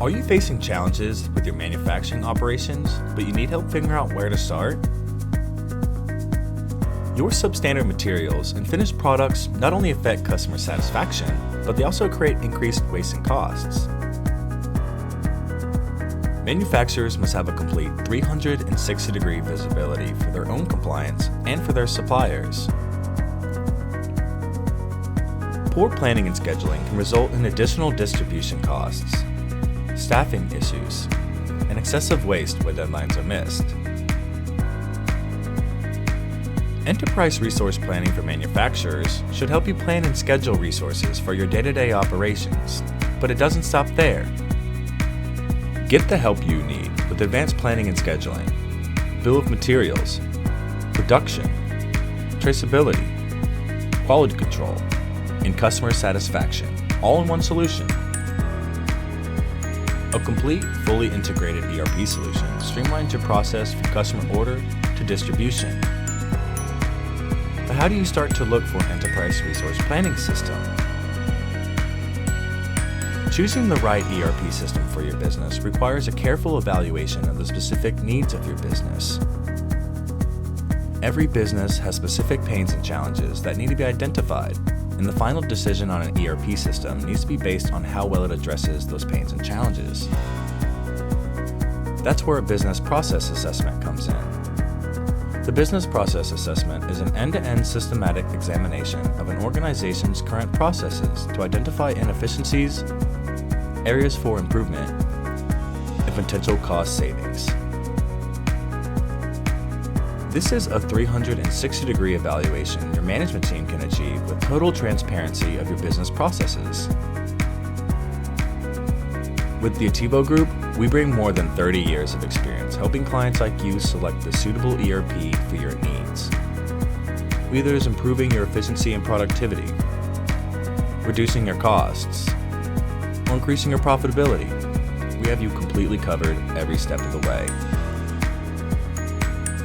Are you facing challenges with your manufacturing operations, but you need help figuring out where to start? Your substandard materials and finished products not only affect customer satisfaction, but they also create increased waste and costs. Manufacturers must have a complete 360-degree visibility for their own compliance and for their suppliers. Poor planning and scheduling can result in additional distribution costs, staffing issues, and excessive waste when deadlines are missed. Enterprise resource planning for manufacturers should help you plan and schedule resources for your day-to-day operations, but it doesn't stop there. Get the help you need with advanced planning and scheduling, bill of materials, production, traceability, quality control, and customer satisfaction, all in one solution. A complete, fully integrated ERP solution streamlines your process from customer order to distribution. But how do you start to look for an enterprise resource planning system? Choosing the right ERP system for your business requires a careful evaluation of the specific needs of your business. Every business has specific pains and challenges that need to be identified, and the final decision on an ERP system needs to be based on how well it addresses those pains and challenges. That's where a business process assessment comes in. The business process assessment is an end-to-end systematic examination of an organization's current processes to identify inefficiencies, areas for improvement, and potential cost savings. This is a 360-degree evaluation your management team can achieve with total transparency of your business processes. With the Attivo Group, we bring more than 30 years of experience helping clients like you select the suitable ERP for your needs. Whether it's improving your efficiency and productivity, reducing your costs, or increasing your profitability, we have you completely covered every step of the way.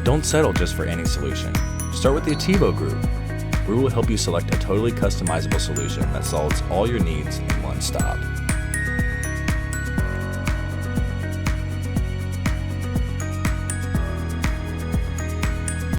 Don't settle just for any solution. Start with the Attivo Group, where we will help you select a totally customizable solution that solves all your needs in one stop.